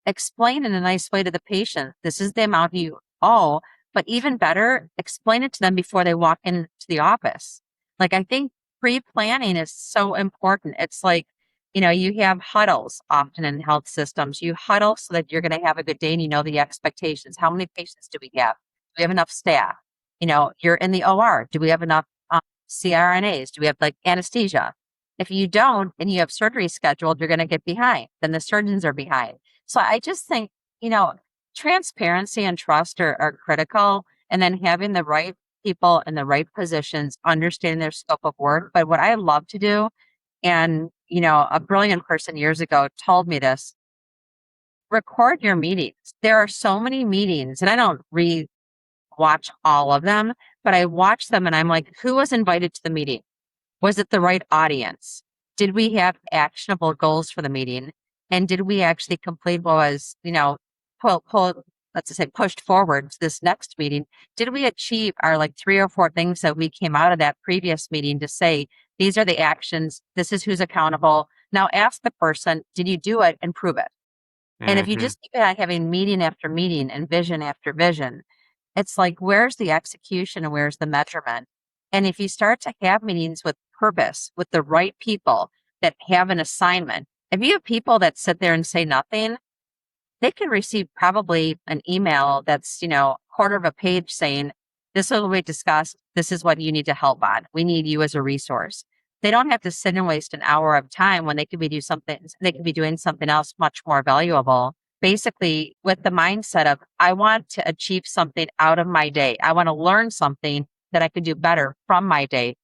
Speaker 1: explain in a nice way to the patient, this is the amount you owe, but even better, explain it to them before they walk into the office. Like, I think pre-planning is so important. It's like, you have huddles often in health systems. You huddle so that you're going to have a good day and you know the expectations. How many patients do we have? Do we have enough staff? You're in the OR. Do we have enough CRNAs? Do we have like anesthesia? If you don't and you have surgery scheduled, you're going to get behind. Then the surgeons are behind. So I just think, transparency and trust are critical. And then having the right people in the right positions, understanding their scope of work. But what I love to do, and, a brilliant person years ago told me this, record your meetings. There are so many meetings, and I don't watch all of them, but I watch them and I'm like, who was invited to the meeting? Was it the right audience? Did we have actionable goals for the meeting? And did we actually complete what was, let's just say pushed forward to this next meeting? Did we achieve our like 3 or 4 things that we came out of that previous meeting to say, these are the actions, this is who's accountable. Now ask the person, did you do it and prove it? And if you
Speaker 2: Mhm.
Speaker 1: just keep having meeting after meeting and vision after vision, it's like, where's the execution and where's the measurement? And if you start to have meetings with purpose, with the right people that have an assignment, if you have people that sit there and say nothing, they can receive probably an email that's, quarter of a page saying, this is what we discussed. This is what you need to help on. We need you as a resource. They don't have to sit and waste an hour of time when they could be they could be doing something else much more valuable. Basically, with the mindset of, I want to achieve something out of my day. I want to learn something that I could do better from my day.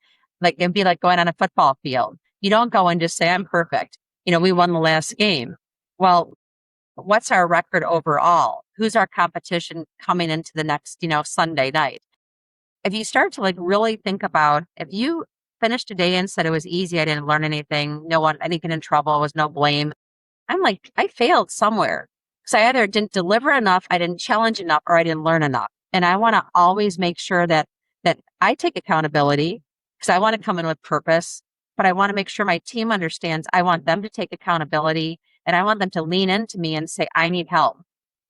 Speaker 1: Like, it'd be like going on a football field. You don't go and just say, I'm perfect. We won the last game. Well, what's our record overall? Who's our competition coming into the next, Sunday night? If you start to like really think about, if you finished a day and said it was easy, I didn't learn anything, no one, I didn't get in trouble, was no blame. I'm like, I failed somewhere because I either didn't deliver enough, I didn't challenge enough, or I didn't learn enough. And I want to always make sure that I take accountability because I want to come in with purpose, but I want to make sure my team understands I want them to take accountability and I want them to lean into me and say, I need help.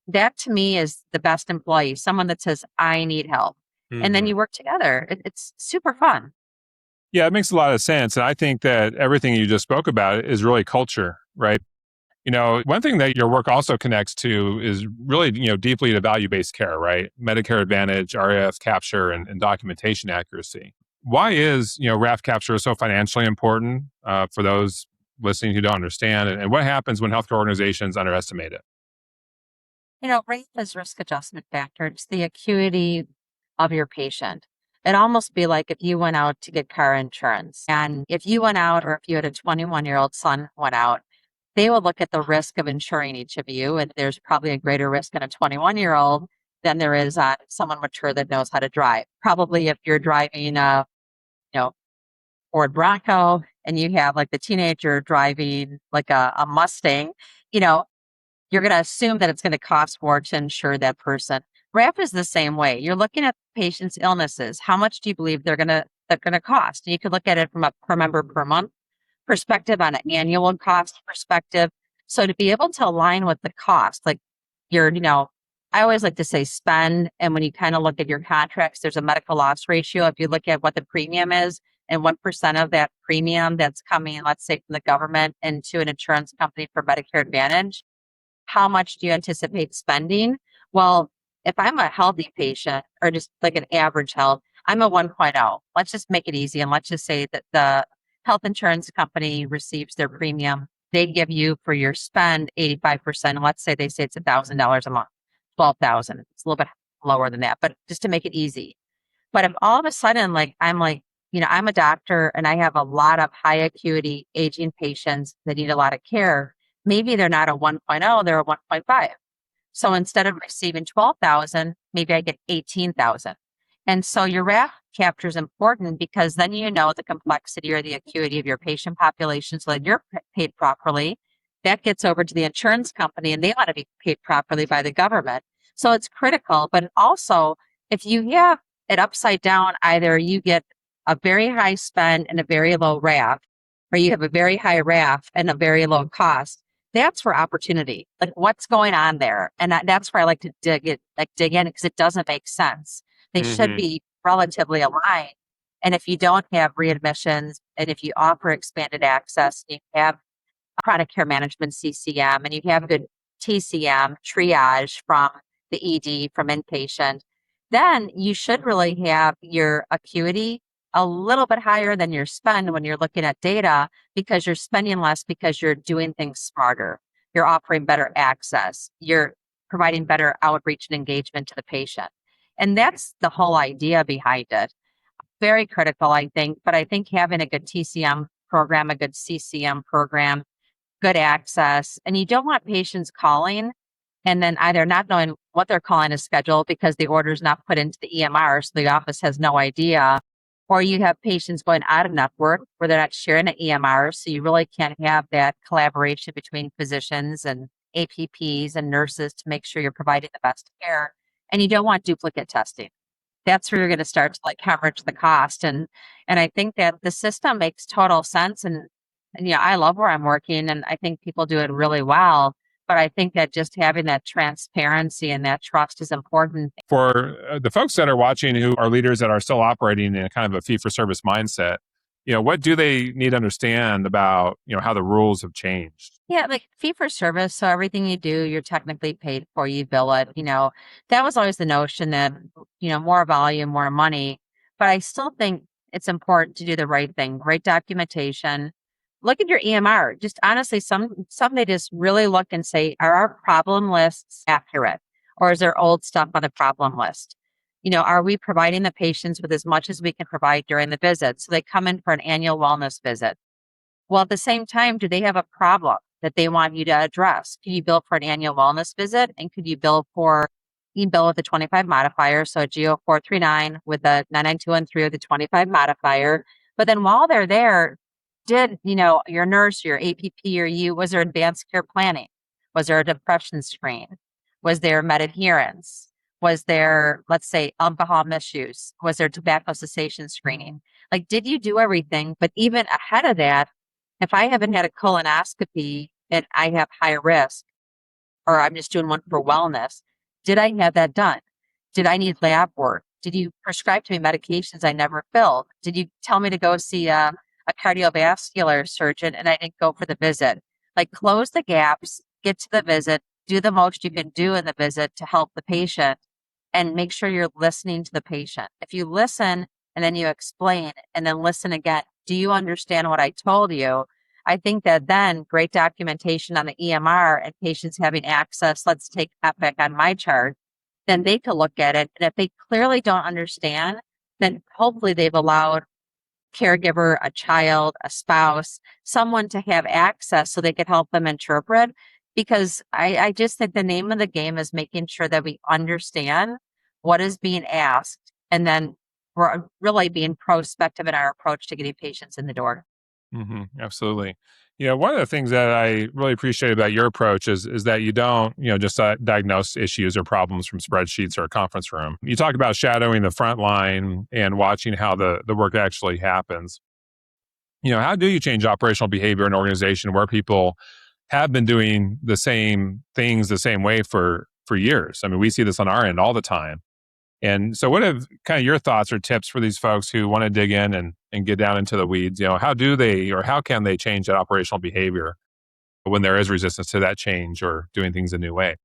Speaker 1: That to me is the best employee, someone that says, I need help. And then
Speaker 2: Mhm.
Speaker 1: you work together. It's super fun.
Speaker 2: Yeah, it makes a lot of sense. And I think that everything you just spoke about is really culture, right? One thing that your work also connects to is really, deeply to value-based care, right? Medicare Advantage, RAF capture, and documentation accuracy. Why is, RAF capture so financially important for those listening who don't understand? And what happens when healthcare organizations underestimate it?
Speaker 1: Rate is risk adjustment factor. It's the acuity of your patient. It'd almost be like if you went out to get car insurance. And if you went out, or if you had a 21-year-old son went out, they will look at the risk of insuring each of you. And there's probably a greater risk in a 21-year-old than there is on someone mature that knows how to drive. Probably if you're driving a, you know, Ford Bronco and you have like the teenager driving like a Mustang, you know, you're going to assume that it's going to cost more to insure that person. RAF is the same way. You're looking at the patient's illnesses. How much do you believe they're going to cost? And you could look at it from a per member per month perspective, on an annual cost perspective. So to be able to align with the cost, like I always like to say spend. And when you kind of look at your contracts, there's a medical loss ratio. If you look at what the premium is and 1% of that premium that's coming, let's say from the government into an insurance company for Medicare Advantage, how much do you anticipate spending? Well, if I'm a healthy patient or just like an average health, I'm a 1.0. Let's just make it easy. And let's just say that the health insurance company receives their premium. They give you for your spend 85%. Let's say they say it's $1,000 a month, 12,000. It's a little bit lower than that, but just to make it easy. But if all of a sudden, like, I'm a doctor and I have a lot of high acuity aging patients that need a lot of care, maybe they're not a 1.0, they're a 1.5. So instead of receiving 12,000, maybe I get 18,000. And so your RAF capture is important because then you know the complexity or the acuity of your patient population so that you're paid properly. That gets over to the insurance company and they want to be paid properly by the government. So it's critical, but also if you have it upside down, either you get a very high spend and a very low RAF, or you have a very high RAF and a very low cost. That's for opportunity. Like what's going on there? And that's where I like to dig in because it doesn't make sense. They should
Speaker 2: Hmm.
Speaker 1: be relatively aligned. And if you don't have readmissions and if you offer expanded access, you have chronic care management CCM and you have good TCM triage from the ED from inpatient, then you should really have your acuity a little bit higher than your spend when you're looking at data because you're spending less because you're doing things smarter. You're offering better access. You're providing better outreach and engagement to the patient. And that's the whole idea behind it. Very critical, I think, but I think having a good TCM program, a good CCM program, good access, and you don't want patients calling and then either not knowing what they're calling a schedule because the order is not put into the EMR, so the office has no idea, or you have patients going out of network where they're not sharing an EMR, so you really can't have that collaboration between physicians and APPs and nurses to make sure you're providing the best care, and you don't want duplicate testing. That's where you're going to start to like hemorrhage the cost. And I think that the system makes total sense. And yeah, I love where I'm working and I think people do it really well. But I think that just having that transparency and that trust is important.
Speaker 2: For the folks that are watching who are leaders that are still operating in a kind of a fee for service mindset, what do they need to understand about, how the rules have changed?
Speaker 1: Yeah, like fee for service. So everything you do, you're technically paid for, you bill it. That was always the notion that, more volume, more money. But I still think it's important to do the right thing, right documentation. Look at your EMR. Just honestly, some they just really look and say, are our problem lists accurate? Or is there old stuff on the problem list? Are we providing the patients with as much as we can provide during the visit? So they come in for an annual wellness visit. Well, at the same time, do they have a problem that they want you to address? Can you bill for an annual wellness visit? And could you bill with the 25 modifier, so a GO 439 with a 99213 with the 25 modifier. But then while they're there, did, your nurse, your APP, or you, was there advanced care planning? Was there a depression screen? Was there med adherence? Was there, let's say, alcohol misuse? Was there tobacco cessation screening? Like, did you do everything? But even ahead of that, if I haven't had a colonoscopy and I have high risk, or I'm just doing one for wellness, did I have that done? Did I need lab work? Did you prescribe to me medications I never filled? Did you tell me to go see a cardiovascular surgeon and I didn't go for the visit? Like close the gaps, get to the visit, do the most you can do in the visit to help the patient and make sure you're listening to the patient. If you listen and then you explain and then listen again, do you understand what I told you? I think that then great documentation on the EMR and patients having access, let's take Epic on my chart, then they can look at it. And if they clearly don't understand, then hopefully they've allowed caregiver, a child, a spouse, someone to have access so they could help them interpret. Because I just think the name of the game is making sure that we understand what is being asked and then we're really being prospective in our approach to getting patients in the door.
Speaker 2: Absolutely. Yeah, one of the things that I really appreciate about your approach is that you don't, just diagnose issues or problems from spreadsheets or a conference room. You talk about shadowing the front line and watching how the work actually happens. How do you change operational behavior in an organization where people have been doing the same things the same way for years? I mean, we see this on our end all the time. And so what have kind of your thoughts or tips for these folks who want to dig in and get down into the weeds? How do they or how can they change that operational behavior when there is resistance to that change or doing things a new way?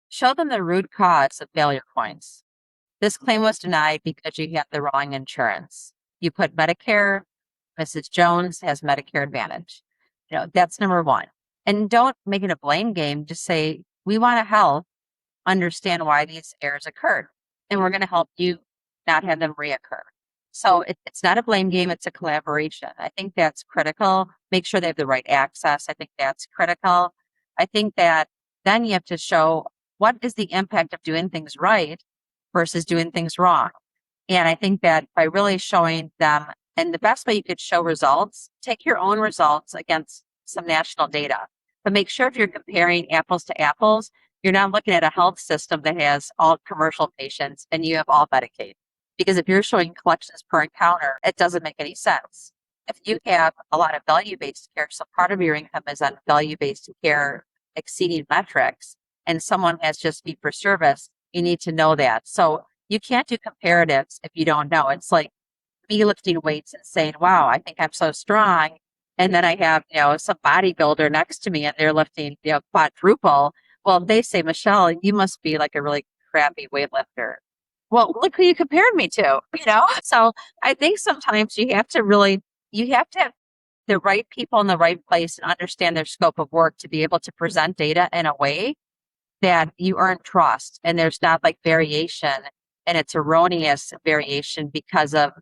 Speaker 1: Show them the root cause of failure points. This claim was denied because you have the wrong insurance. You put Medicare, Mrs. Jones has Medicare Advantage. That's number one. And don't make it a blame game. Just say, we want to help understand why these errors occurred. And we're going to help you not have them reoccur. So it's not a blame game, it's a collaboration. I think that's critical. Make sure they have the right access. I think that's critical. I think that then you have to show what is the impact of doing things right versus doing things wrong. And I think that by really showing them, and the best way you could show results, take your own results against some national data. But make sure if you're comparing apples to apples, You're not looking at a health system that has all commercial patients and you have all Medicaid. Because if you're showing collections per encounter, it doesn't make any sense. If you have a lot of value-based care, so part of your income is on value-based care exceeding metrics, and someone has just fee for service, you need to know that. So you can't do comparatives if you don't know. It's like me lifting weights and saying, wow, I think I'm so strong. And then I have, some bodybuilder next to me and they're lifting, quadruple. Well, they say, Michelle, you must be like a really crappy weightlifter. Well, look who you compared me to. So I think sometimes you have to have the right people in the right place and understand their scope of work to be able to present data in a way that you earn trust and there's not like variation and it's erroneous variation because of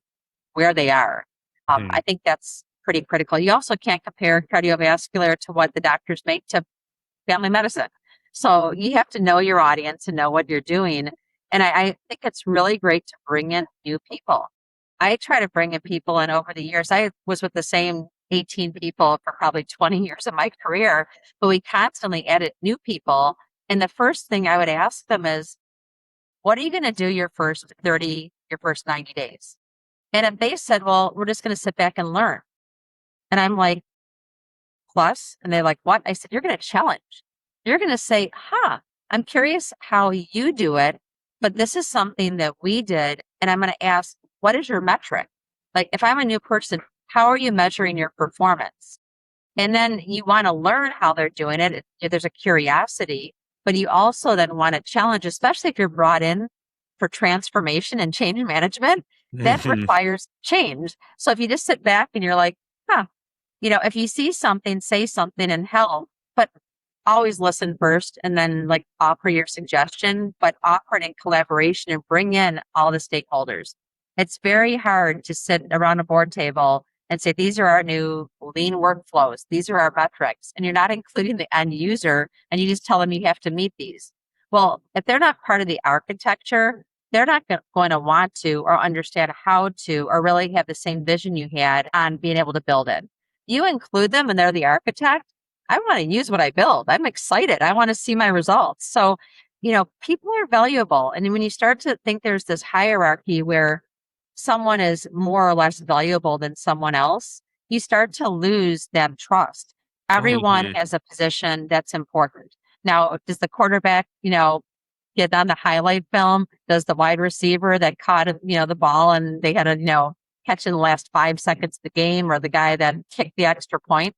Speaker 1: where they are. I think that's pretty critical. You also can't compare cardiovascular to what the doctors make to family medicine. So you have to know your audience and know what you're doing. And I think it's really great to bring in new people. I try to bring in people in over the years. I was with the same 18 people for probably 20 years of my career, but we constantly added new people. And the first thing I would ask them is, what are you going to do your first 90 days? And if they said, well, we're just going to sit back and learn. And I'm like, plus? And they're like, what? I said, you're going to challenge. You're going to say, I'm curious how you do it, but this is something that we did. And I'm going to ask, what is your metric? Like, if I'm a new person, how are you measuring your performance? And then you want to learn how they're doing it. There's a curiosity, but you also then want to challenge, especially if you're brought in for transformation and change management. That requires change. So if you just sit back and you're like, if you see something, say something and help, but always listen first and then like offer your suggestion, but offer it in collaboration and bring in all the stakeholders. It's very hard to sit around a board table and say, these are our new lean workflows. These are our metrics. And you're not including the end user and you just tell them you have to meet these. Well, if they're not part of the architecture, they're not going to want to or understand how to or really have the same vision you had on being able to build it. You include them and they're the architect. I want to use what I build. I'm excited. I want to see my results. So, people are valuable. And when you start to think there's this hierarchy where someone is more or less valuable than someone else, you start to lose that trust. Everyone has a position that's important. Now, does the quarterback, get on the highlight film? Does the wide receiver that caught, the ball and they had to, catch in the last 5 seconds of the game, or the guy that kicked the extra point?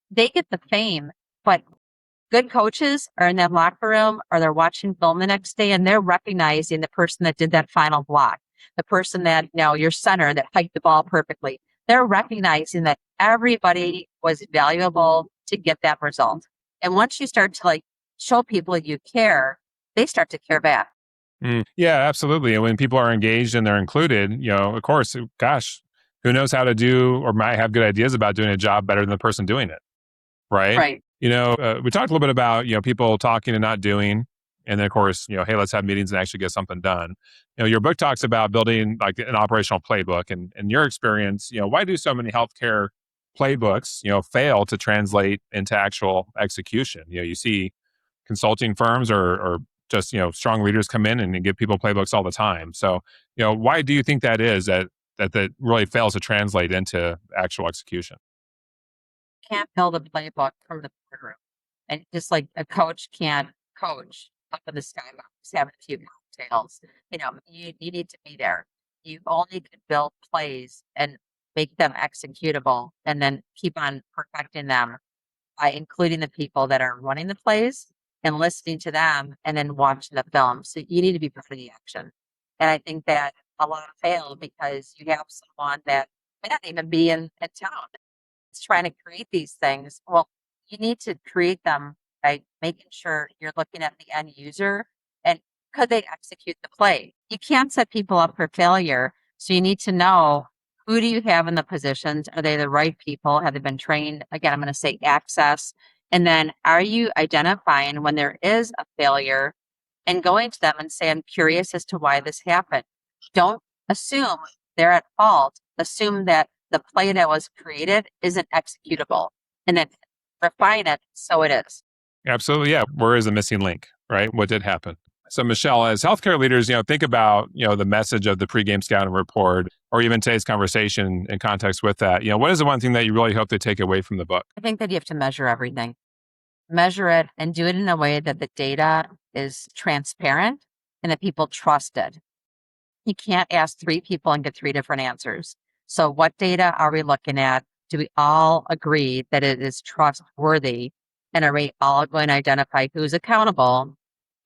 Speaker 1: They get the fame, but good coaches are in that locker room or they're watching film the next day and they're recognizing the person that did that final block, the person that, your center that hiked the ball perfectly. They're recognizing that everybody was valuable to get that result. And once you start to show people you care, they start to care back.
Speaker 2: Yeah, absolutely. And when people are engaged and they're included, of course, gosh, who knows how to do or might have good ideas about doing a job better than the person doing it. Right.
Speaker 1: Right.
Speaker 2: We talked a little bit about, people talking and not doing. And then of course, hey, let's have meetings and actually get something done. Your book talks about building like an operational playbook, and in your experience, why do so many healthcare playbooks, fail to translate into actual execution? You see consulting firms or just, strong leaders come in and give people playbooks all the time. So, why do you think that is that really fails to translate into actual execution?
Speaker 1: Can't build a playbook from the boardroom. And just like a coach can't coach up in the skybox, having a few cocktails, you need to be there. You only can build plays and make them executable and then keep on perfecting them by including the people that are running the plays and listening to them and then watching the film. So you need to be part of the action. And I think that a lot fail because you have someone that may not even be in town trying to create these things. Well, you need to create them by making sure you're looking at the end user and could they execute the play? You can't set people up for failure. So you need to know, who do you have in the positions? Are they the right people? Have they been trained? Again, I'm going to say access. And then are you identifying when there is a failure and going to them and say, I'm curious as to why this happened. Don't assume they're at fault. Assume that the play that was created isn't executable, and then refine it so it is.
Speaker 2: Absolutely. Yeah. Where is the missing link? right? What did happen? So Michele, as healthcare leaders, think about, the message of the pregame scouting report or even today's conversation in context with that. What is the one thing that you really hope they take away from the book?
Speaker 1: I think that you have to measure everything. Measure it and do it in a way that the data is transparent and that people trust it. You can't ask 3 people and get 3 different answers. So what data are we looking at? Do we all agree that it is trustworthy? And are we all going to identify who's accountable?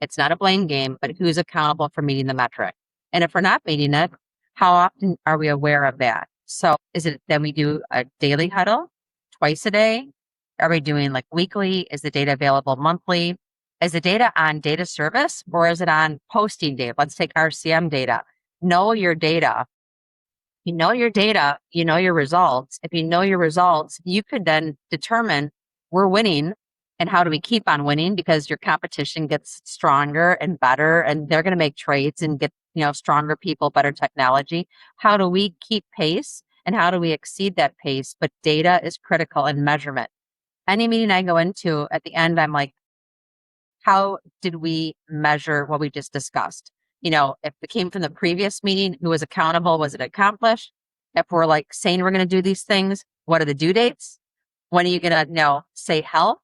Speaker 1: It's not a blame game, but who's accountable for meeting the metric? And if we're not meeting it, how often are we aware of that? So is it that we do a daily huddle twice a day? Are we doing like weekly? Is the data available monthly? Is the data on data service or is it on posting data? Let's take RCM data. Know your data. You know your data, you know your results. If you know your results, you could then determine we're winning and how do we keep on winning because your competition gets stronger and better and they're going to make trades and get, stronger people, better technology. How do we keep pace and how do we exceed that pace? But data is critical in measurement. Any meeting I go into at the end, I'm like, how did we measure what we just discussed? If it came from the previous meeting, who was accountable? Was it accomplished? If we're like saying we're going to do these things, what are the due dates? When are you going to say help?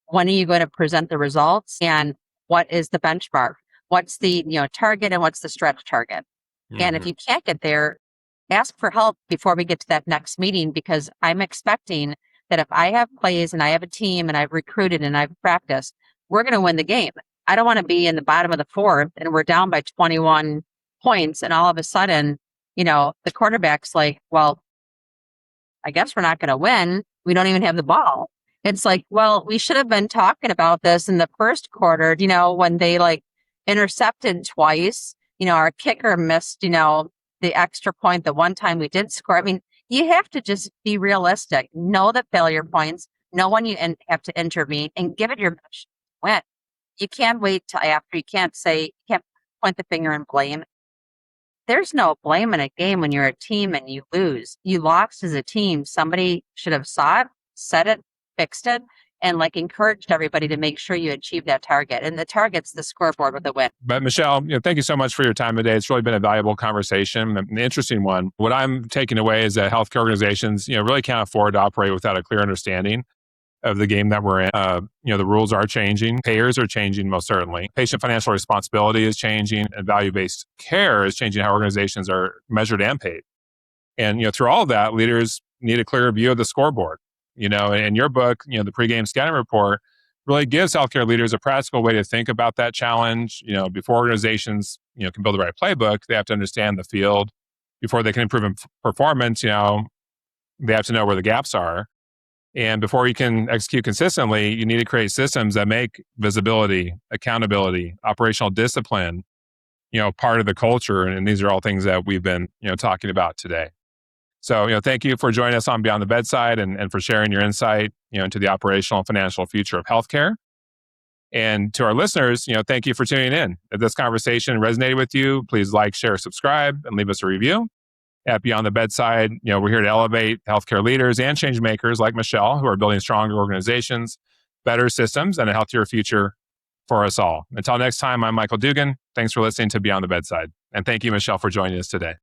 Speaker 1: When are you going to present the results? And what is the benchmark? What's the target and what's the stretch target? Mm-hmm. And if you can't get there, ask for help before we get to that next meeting because I'm expecting that if I have plays and I have a team and I've recruited and I've practiced, we're going to win the game. I don't want to be in the bottom of the 4th and we're down by 21 points and all of a sudden, the quarterback's like, well, I guess we're not going to win. We don't even have the ball. It's like, well, we should have been talking about this in the first quarter, when they intercepted twice, our kicker missed, the extra point, the one time we did score. I mean, you have to just be realistic, know the failure points, know when you have to intervene and give it your best win. You can't wait till after. You can't point the finger and blame. There's no blame in a game when you're a team and you lose. You lost as a team. Somebody should have saw it, said it, fixed it, and encouraged everybody to make sure you achieve that target. And the target's the scoreboard with a win.
Speaker 2: But Michele, thank you so much for your time today. It's really been a valuable conversation, an interesting one. What I'm taking away is that healthcare organizations, really can't afford to operate without a clear understanding of the game that we're in. The rules are changing. Payers are changing, most certainly. Patient financial responsibility is changing, and value-based care is changing how organizations are measured and paid. And, through all of that, leaders need a clearer view of the scoreboard. In your book, the pregame scouting report really gives healthcare leaders a practical way to think about that challenge. Before organizations, can build the right playbook, they have to understand the field. Before they can improve performance, they have to know where the gaps are. And before you can execute consistently, you need to create systems that make visibility, accountability, operational discipline, part of the culture. And these are all things that we've been, talking about today. So, thank you for joining us on Beyond the Bedside and for sharing your insight, into the operational and financial future of healthcare. And to our listeners, thank you for tuning in. If this conversation resonated with you, please like, share, subscribe, and leave us a review. At Beyond the Bedside, we're here to elevate healthcare leaders and change makers like Michele who are building stronger organizations, better systems, and a healthier future for us all. Until next time, I'm Michael Duggan. Thanks for listening to Beyond the Bedside. And thank you, Michele, for joining us today.